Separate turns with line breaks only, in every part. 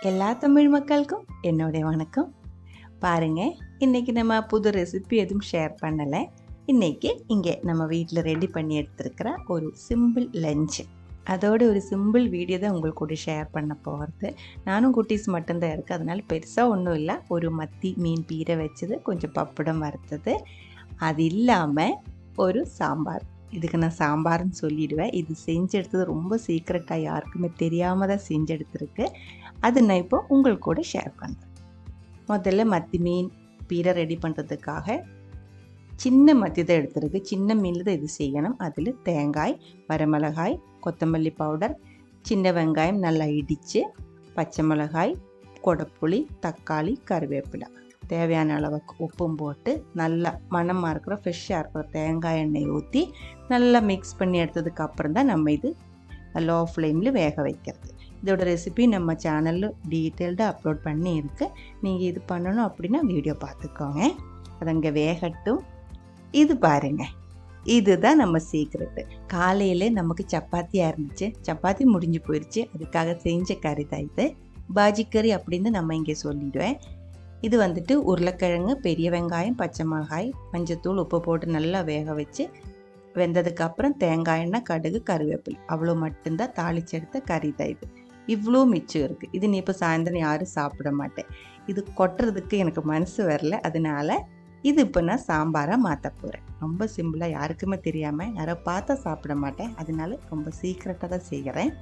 எல்லா தமிழ் மக்களுக்கும் என்னுடைய வணக்கம். பாருங்க, இன்னைக்கு நம்ம புது ரெசிபி எதுவும் ஷேர் பண்ணலை. இன்னைக்கு இங்கே நம்ம வீட்டில் ரெடி பண்ணி எடுத்துருக்கிற ஒரு சிம்பிள் லஞ்சு, அதோட ஒரு சிம்பிள் வீடியோ தான் உங்களுக்கு கூட ஷேர் பண்ண போகிறது. நானும் குட்டீஸ் மட்டும்தான் இருக்குது, அதனால பெருசாக ஒன்றும் இல்லை. ஒரு மத்தி மீன் பீரை வச்சது, கொஞ்சம் பப்படம் வறுத்தது, அது இல்லாமல் ஒரு சாம்பார். இதுக்கு நான் சாம்பார்னு சொல்லிடுவேன். இது செஞ்சு எடுத்தது ரொம்ப சீக்ரெட்டாக, யாருக்குமே தெரியாமல் தான் செஞ்சு எடுத்துருக்கு. அது நான் இப்போ உங்களுக்கு கூட ஷேர் பண்ணுறேன். முதல்ல மத்தி மீன் பீரை ரெடி பண்ணுறதுக்காக சின்ன மத்தி தான் எடுத்துருக்கு. சின்ன மீனில் தான் இது செய்யணும். அதில் தேங்காய், வரமிளகாய், கொத்தமல்லி பவுடர், சின்ன வெங்காயம் நல்லா இடித்து, பச்சை மிளகாய், கொடப்புளி, தக்காளி, கருவேப்பிலை, தேவையான அளவுக்கு உப்பும் போட்டு நல்லா மணமாக இருக்கிற ஃப்ரெஷ்ஷாக இருக்கிற தேங்காய் எண்ணெய் ஊற்றி நல்லா மிக்ஸ் பண்ணி எடுத்ததுக்கு அப்புறம் தான் நம்ம இது லோ ஃப்ளேமில் வேக வைக்கிறது. இதோட ரெசிபி நம்ம சேனலில் டீட்டெயில்டாக அப்லோட் பண்ணி இருக்குது. நீங்கள் இது பண்ணணும் அப்படின்னா வீடியோ பார்த்துக்கோங்க. அது அங்கே வேகட்டும். இது பாருங்கள், இதுதான் நம்ம சீக்ரெட்டு. காலையில் நமக்கு சப்பாத்தியாக இருந்துச்சு, சப்பாத்தி முடிஞ்சு போயிடுச்சு, அதுக்காக செஞ்ச கறி தான் இது. பாஜி கறி அப்படின்னு நம்ம இங்கே சொல்லிடுவேன். இது வந்துட்டு உருளைக்கிழங்கு, பெரிய வெங்காயம், பச்சை மிளகாய், மஞ்சத்தூள், உப்பு போட்டு நல்லா வேக வச்சு வெந்ததுக்கப்புறம் தேங்காய் எண்ணெய், கடுகு, கருவேப்பிலை, அவ்வளோ மட்டும்தான் தாளிச்சு எடுத்த கறி தான் இது. இவ்வளோ மிச்சம் இருக்குது. இது நீ இப்போ சாயந்தரம் யாரும் சாப்பிட மாட்டேன். இது கொட்டுறதுக்கு எனக்கு மனசு வரல, அதனால இது இப்போ நான் சாம்பாராக மாற்ற போகிறேன். ரொம்ப சிம்பிளாக, யாருக்குமே தெரியாமல், யாரோ பார்த்தா சாப்பிட மாட்டேன், அதனால ரொம்ப சீக்கிரட்டாக தான் செய்கிறேன்.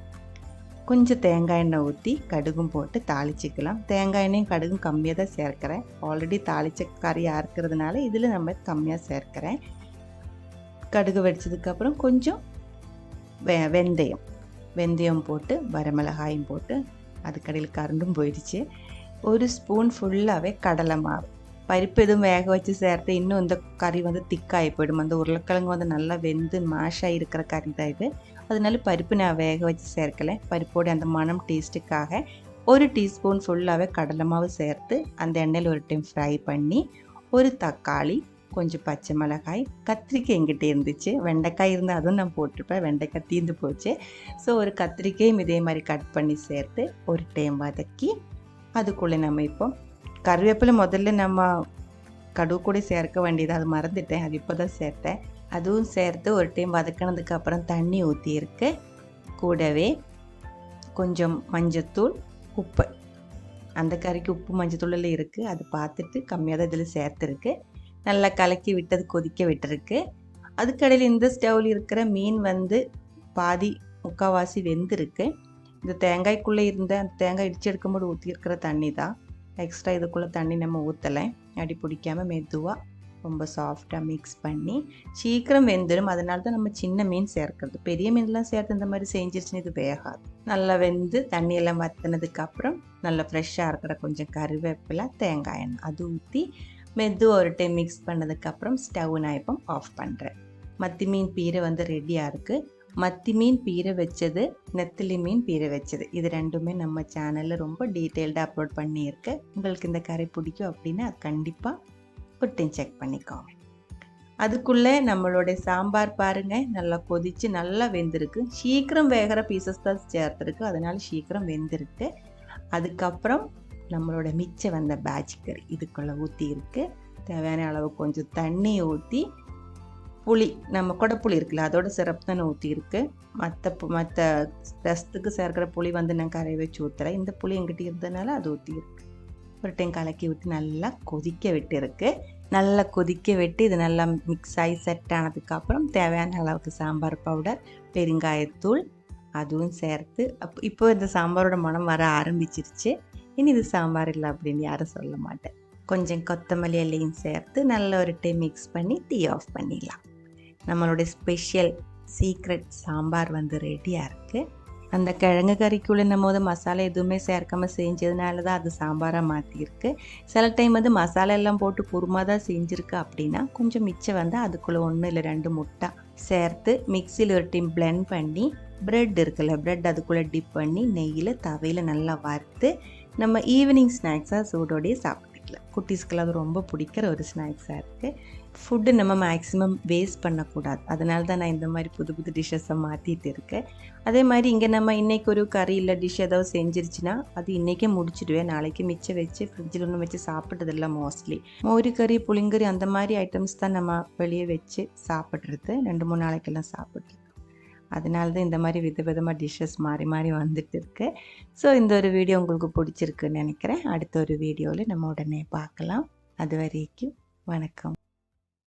கொஞ்சம் தேங்காய் எண்ணெய் ஊற்றி கடுகும் போட்டு தாளிச்சிக்கலாம். தேங்காய் எண்ணெயும் கடுகும் கம்மியாக தான் சேர்க்கிறேன். ஆல்ரெடி தாளித்த கறியாக இருக்கிறதுனால இதில் நம்ம கம்மியாக சேர்க்கிறேன். கடுகு வெடிச்சதுக்கப்புறம் கொஞ்சம் வெந்தயம் போட்டு, வரமிளகாயும் போட்டு, அதுக்கடையில் கரண்டும் போயிடுச்சு. ஒரு ஸ்பூன் ஃபுல்லாகவே கடலை மாவு. பருப்பு எதுவும் வேக வச்சு சேர்த்து இன்னும் இந்த கறி வந்து திக்காகி போயிடும். அந்த உருளைக்கிழங்கு வந்து நல்லா வெந்து மேஷாக இருக்கிற கறி தான் இது, அதனால பருப்பு நான் வேக வச்சு சேர்க்கலை. பருப்போடு அந்த மணம் டேஸ்ட்டுக்காக ஒரு டீஸ்பூன் ஃபுல்லாகவே கடலை மாவு சேர்த்து அந்த எண்ணெயில் ஒரு டைம் ஃப்ரை பண்ணி, ஒரு தக்காளி, கொஞ்சம் பச்சை மிளகாய், கத்திரிக்காய் எங்கிட்ட இருந்துச்சு, வெண்டைக்காய் இருந்தால் அதுவும் நான் போட்டிருப்பேன், வெண்டைக்காய் தீர்ந்து போச்சு. ஸோ ஒரு கத்திரிக்காயும் இதே மாதிரி கட் பண்ணி சேர்த்து ஒரு டைம் வதக்கி, அதுக்குள்ளே நம்ம இப்போ கருவேப்பிலை முதல்ல நம்ம கடுகு கூட சேர்க்க வேண்டியது, அது மறந்துட்டேன், அது இப்போ தான் சேர்த்தேன். அதுவும் சேர்த்து ஒரு டைம் வதக்கினதுக்கப்புறம் தண்ணி ஊற்றியிருக்கு. கூடவே கொஞ்சம் மஞ்சத்தூள், உப்பு, அந்த கறிக்கு உப்பு மஞ்சத்தூளில் இருக்குது, அது பார்த்துட்டு கம்மியாக தான் இதில் சேர்த்துருக்கு. நல்லா கலக்கி விட்டது கொதிக்க விட்டுருக்கு. அதுக்கடையில் இந்த ஸ்டவ்வில் இருக்கிற மீன் வந்து பாதி முக்கால்வாசி வெந்திருக்கு. இந்த தேங்காய்க்குள்ளே இருந்த அந்த தேங்காய் இடிச்சு எடுக்கும்போது ஊற்றிருக்கிற தண்ணி தான். எக்ஸ்ட்ரா இதுக்குள்ளே தண்ணி நம்ம ஊற்றலை. அடி பிடிக்காமல் மெதுவாக ரொம்ப சாஃப்டாக மிக்ஸ் பண்ணி சீக்கிரம் வெந்துடும். அதனால தான் நம்ம சின்ன மீன் சேர்க்கிறது. பெரிய மீன்லாம் சேர்த்து இந்த மாதிரி செஞ்சிருச்சுன்னு இது வேகாது. நல்லா வெந்து தண்ணியெல்லாம் வற்றினதுக்கப்புறம் நல்லா ஃப்ரெஷ்ஷாக இருக்கிற கொஞ்சம் கருவேப்பிலை, தேங்காய் எண்ணெய் அது ஊற்றி மெதுவாக ஒரு டைம் மிக்ஸ் பண்ணதுக்கப்புறம் ஸ்டவ் நான் இப்போ ஆஃப் பண்ணுறேன். மத்தி மீன் பீரை வந்து ரெடியாக இருக்குது. மத்தி மீன் பீரை வச்சது, நெத்திலி மீன் பீரை வச்சது, இது ரெண்டுமே நம்ம சேனலில் ரொம்ப டீட்டெயில்டாக அப்லோட் பண்ணியிருக்கு. உங்களுக்கு இந்த கறி பிடிக்கும் அப்படின்னா அது கண்டிப்பாக ஒரு டைம் செக் பண்ணிக்கோங்க. அதுக்குள்ளே நம்மளுடைய சாம்பார் பாருங்கள், நல்லா கொதித்து நல்லா வெந்திருக்கு. சீக்கிரம் வேகிற பீசஸ் தான் சேர்த்துருக்கு, அதனால சீக்கிரம் வெந்திருக்கு. அதுக்கப்புறம் நம்மளோட மிச்சம் வந்த பாஜ் கறி இதுக்குள்ளே ஊற்றி இருக்கு. தேவையான அளவு கொஞ்சம் தண்ணி ஊற்றி, புளி, நம்ம கொடப்புளி இருக்குல்ல, அதோட சிறப்பு தானே ஊற்றிருக்கு. மற்ற ரசத்துக்கு சேர்க்கிற புளி வந்து நான் கரையை வச்சு ஊற்றுறேன். இந்த புளி எங்கிட்ட இருந்ததுனால அது ஊற்றிருக்கு. ஒரு டைம் கலக்கி விட்டு நல்லா கொதிக்க விட்டு இருக்கு. நல்லா கொதிக்க விட்டு இது நல்லா மிக்ஸ் ஆகி செட் ஆனதுக்கப்புறம் தேவையான அளவுக்கு சாம்பார் பவுடர், பெருங்காயத்தூள் அதுவும் சேர்த்து இப்போ இந்த சாம்பாரோட மனம் வர ஆரம்பிச்சிருச்சு. இனி இது சாம்பார் இல்லை அப்படின்னு யாரும் சொல்ல மாட்டேன். கொஞ்சம் கொத்தமல்லி இலையும் சேர்த்து நல்ல ஒரு டைம் மிக்ஸ் பண்ணி டீ ஆஃப் பண்ணிடலாம். நம்மளுடைய ஸ்பெஷல் சீக்ரெட் சாம்பார் வந்து ரெடியாக இருக்குது. அந்த கிழங்கு கறிக்குள்ளே நம்ம மசாலா எதுவுமே சேர்க்காமல் செஞ்சதுனால தான் அது சாம்பாராக மாற்றிருக்கு. சில டைம் வந்து மசாலா எல்லாம் போட்டு குருமா தான் செஞ்சுருக்கு அப்படின்னா கொஞ்சம் மிச்சம் வந்து அதுக்குள்ளே 1 இல்லை 2 முட்டை சேர்த்து மிக்சியில் ஒரு டைம் பிளெண்ட் பண்ணி, ப்ரெட் இருக்குல்ல, ப்ரெட் அதுக்குள்ளே டிப் பண்ணி நெய்யில் தவையில் நல்லா வறுத்து நம்ம ஈவினிங் ஸ்நாக்ஸாக சூடோடையே சாப்பிட்டுக்கலாம். வீட்டில் குட்டீஸ்க்கெல்லாம் அது ரொம்ப பிடிக்கிற ஒரு ஸ்நாக்ஸாக இருக்குது. ஃபுட்டு நம்ம மேக்ஸிமம் வேஸ்ட் பண்ணக்கூடாது. அதனால தான் நான் இந்த மாதிரி புது புது டிஷ்ஷஸை மாற்றிட்டு இருக்கேன். அதே மாதிரி இங்கே நம்ம இன்றைக்கி ஒரு கறி இல்லை டிஷ் ஏதாவது செஞ்சிருச்சுன்னா அது இன்றைக்கே முடிச்சிடுவேன். நாளைக்கு மிச்சம் வச்சு ஃப்ரிட்ஜில் ஒன்றும் வச்சு சாப்பிட்டதில்ல மோஸ்ட்லி. மோரு கறி புளிங்கறி அந்த மாதிரி ஐட்டம்ஸ் தான் நம்ம வெளியே வச்சு சாப்பிட்றது. 2-3 நாளைக்கெல்லாம் சாப்பிட்றது. அதனால தான் இந்த மாதிரி விதவிதமாக டிஷ்ஷஸ் மாறி மாறி வந்துட்டு இருக்கு. ஸோ இந்த ஒரு வீடியோ உங்களுக்கு பிடிச்சிருக்குன்னு நினைக்கிறேன். அடுத்த ஒரு வீடியோவில் நம்ம உடனே பார்க்கலாம். அது வரைக்கும் வணக்கம்.